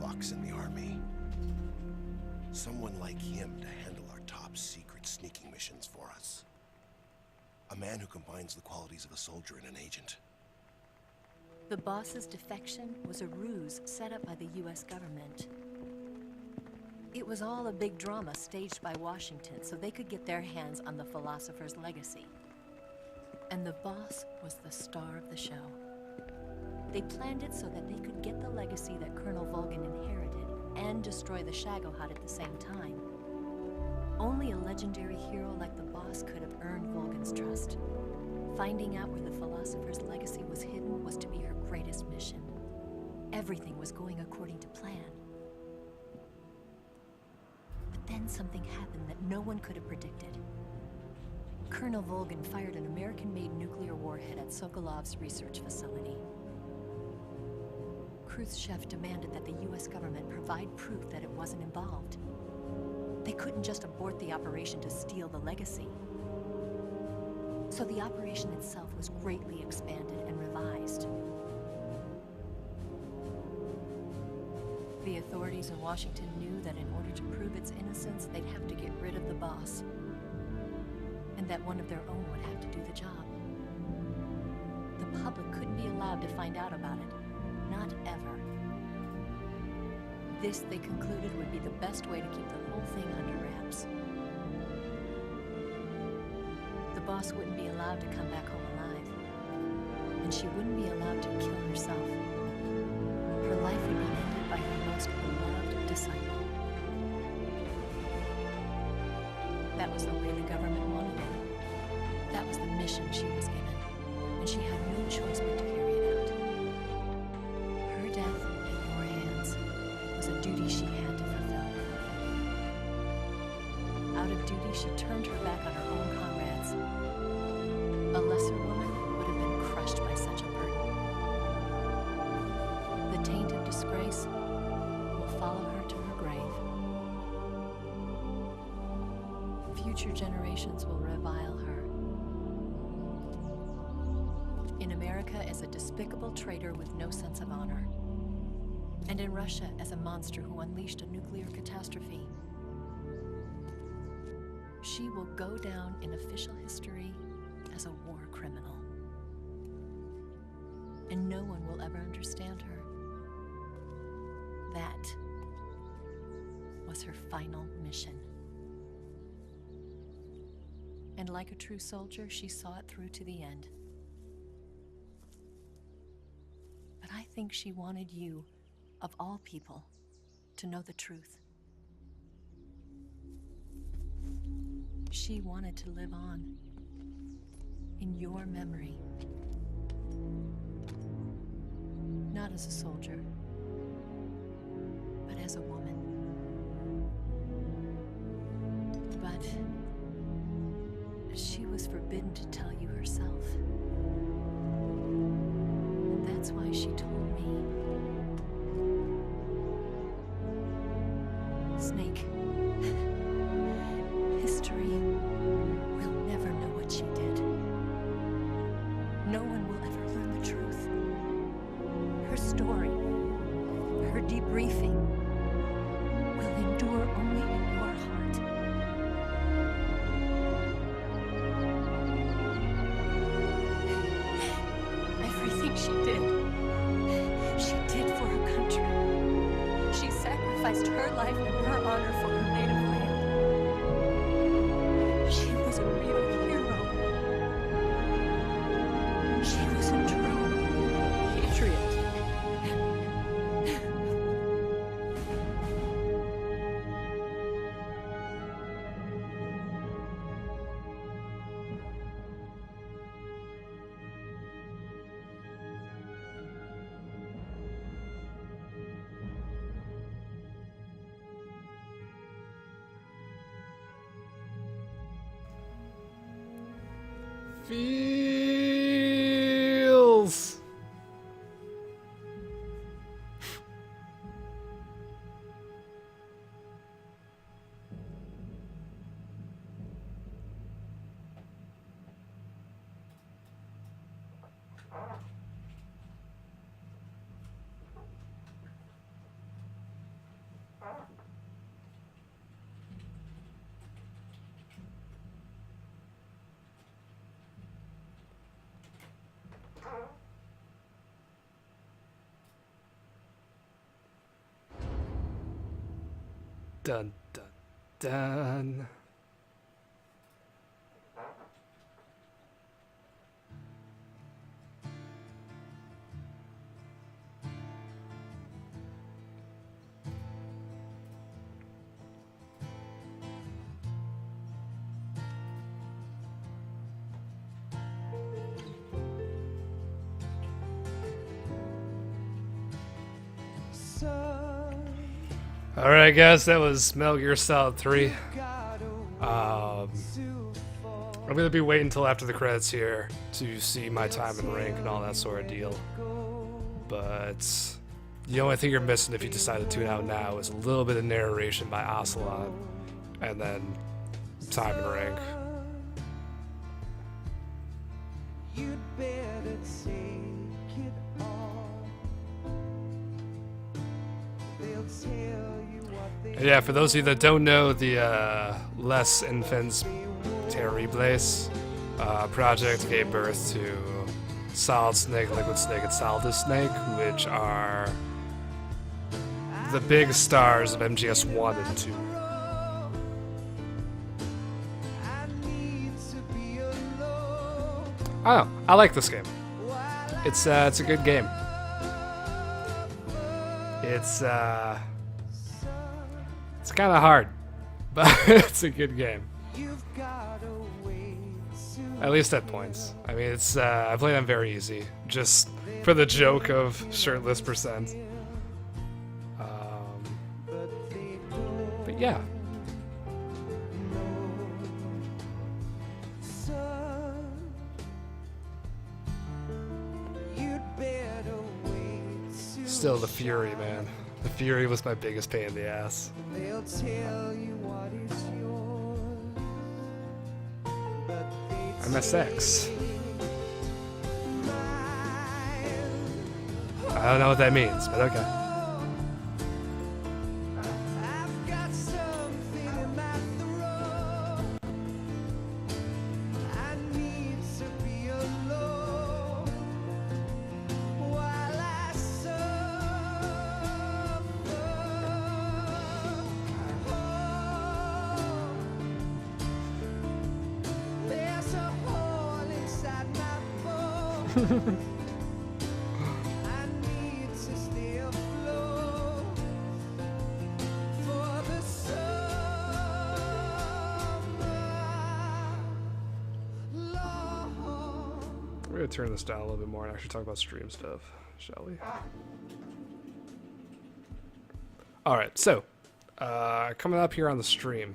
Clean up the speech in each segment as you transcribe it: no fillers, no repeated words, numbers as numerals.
fox in the army. Someone like him to handle our top secret sneaking missions for us. A man who combines the qualities of a soldier and an agent. The boss's defection was a ruse set up by the US government. It was all a big drama staged by Washington so they could get their hands on the philosopher's legacy. And the boss was the star of the show. They planned it so that they could get the legacy that Colonel Volgin inherited and destroy the Shagohod at the same time. Only a legendary hero like the boss could have earned Volgin's trust. Finding out where the philosopher's legacy was hidden was to be her greatest mission. Everything was going according to plan. But then something happened that no one could have predicted. Colonel Volgin fired an American-made nuclear warhead at Sokolov's research facility. Khrushchev demanded that the US government provide proof that it wasn't involved. They couldn't just abort the operation to steal the legacy. So the operation itself was greatly expanded and revised. The authorities in Washington knew that in order to prove its innocence, they'd have to get rid of the boss, and that one of their own would have to do the job. The public couldn't be allowed to find out about it. Not ever. This, they concluded, would be the best way to keep the whole thing under wraps. The boss wouldn't be allowed to come back home alive, and she wouldn't be allowed to kill herself. Her life would be ended by her most beloved disciple. That was the way the government wanted it. That was the mission she was given, and she had no choice but to carry it out. Her death in your hands was a duty she had to fulfill. Out of duty, she turned her back on her own comrades. A lesser woman would have been crushed by such a burden. The taint of disgrace will follow her to her grave. Future generations will revile her. In America as a despicable traitor with no sense of honor. And in Russia as a monster who unleashed a nuclear catastrophe. She will go down in official history as a war criminal. And no one will ever understand her. That was her final mission. And like a true soldier, she saw it through to the end. But I think she wanted you, of all people, to know the truth. She wanted to live on in your memory. Not as a soldier, but as a woman. But she was forbidden to tell you herself. And that's why she told me. Snake, history will never know what she did. No one will ever learn the truth. Her story, her debriefing, will endure only in your heart. Everything she did for her country. She sacrificed her life and her honor for her native land. She was a real hero. She was a true patriot. Feels. Dun dun dun. Alright guys, that was Metal Gear Solid 3. I'm gonna be waiting until after the credits here to see my time and rank and all that sort of deal. But the only thing you're missing if you decide to tune out now is a little bit of narration by Ocelot and then time and rank. You'd better take it all. They'll tell and yeah, for those of you that don't know, the Les Enfants Terribles project gave birth to Solid Snake, Liquid Snake, and Solidus Snake, which are the big stars of MGS 1 and 2. I don't know, I like this game. It's a good game. It's kind of hard, but it's a good game. At least at points. I mean, it's I play them very easy, just for the joke of shirtless %. But yeah. Still the Fury, man. The Fury was my biggest pain in the ass. They'll tell you what is yours, MSX. I don't know what that means, but okay. We're gonna turn this down a little bit more and actually talk about stream stuff, shall we? Alright, so coming up here on the stream,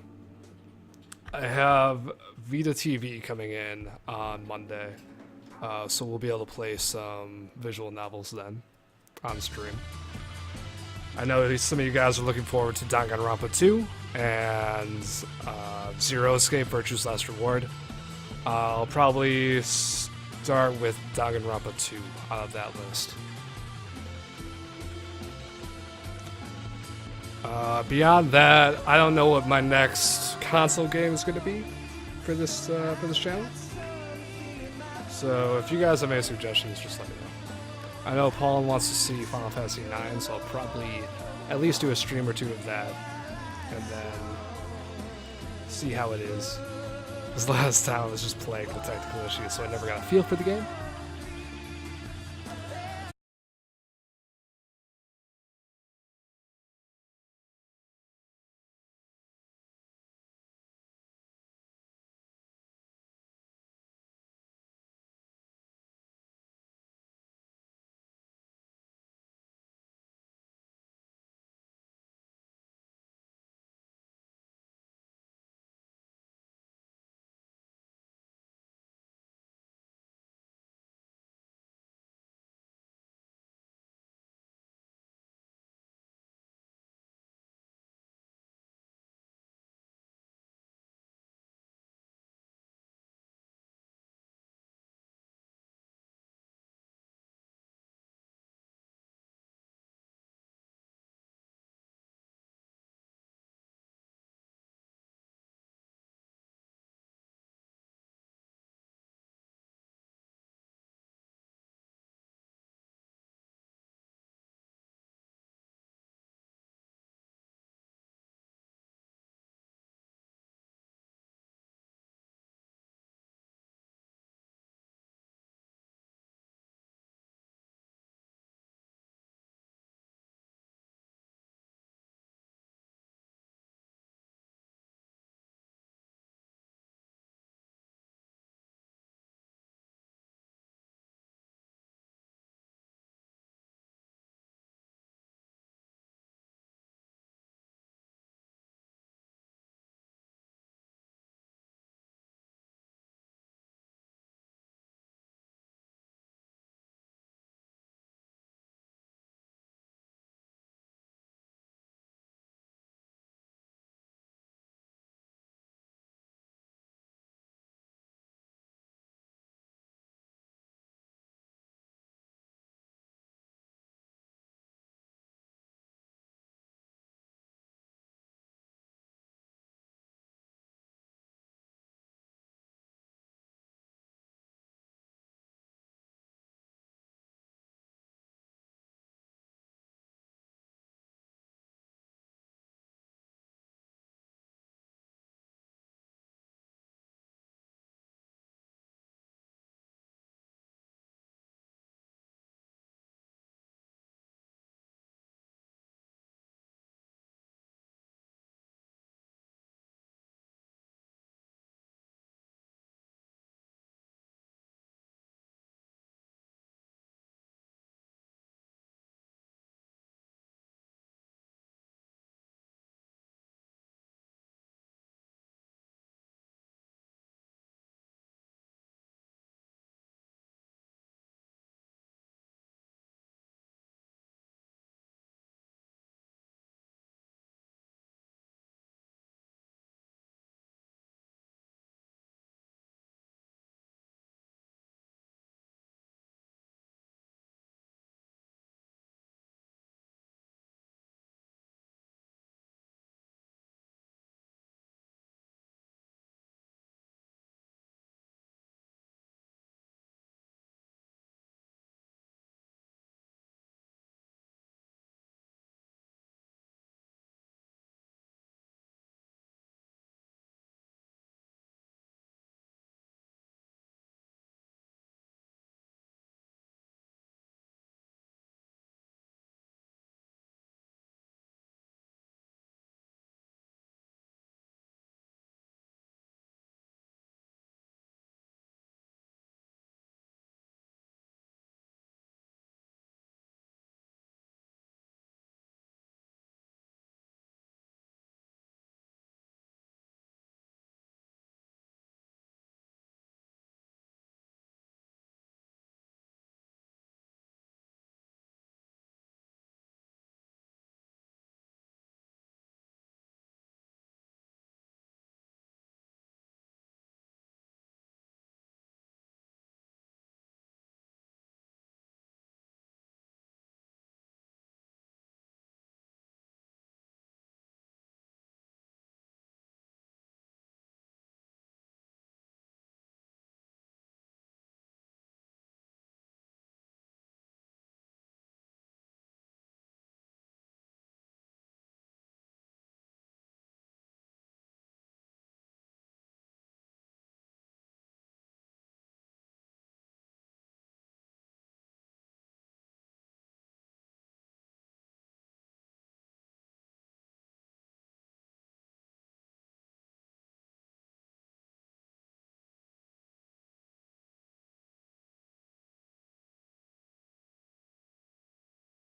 I have Vita TV coming in on Monday. So we'll be able to play some visual novels then on stream. I know some of you guys are looking forward to Danganronpa 2 and Zero Escape, Virtue's Last Reward. I'll probably start with Danganronpa 2 out of that list. Beyond that, I don't know what my next console game is going to be for this channel. So if you guys have any suggestions, just let me know. I know Paul wants to see Final Fantasy IX, so I'll probably at least do a stream or two of that, and then see how it is. This last time I was just plagued with technical issues, so I never got a feel for the game.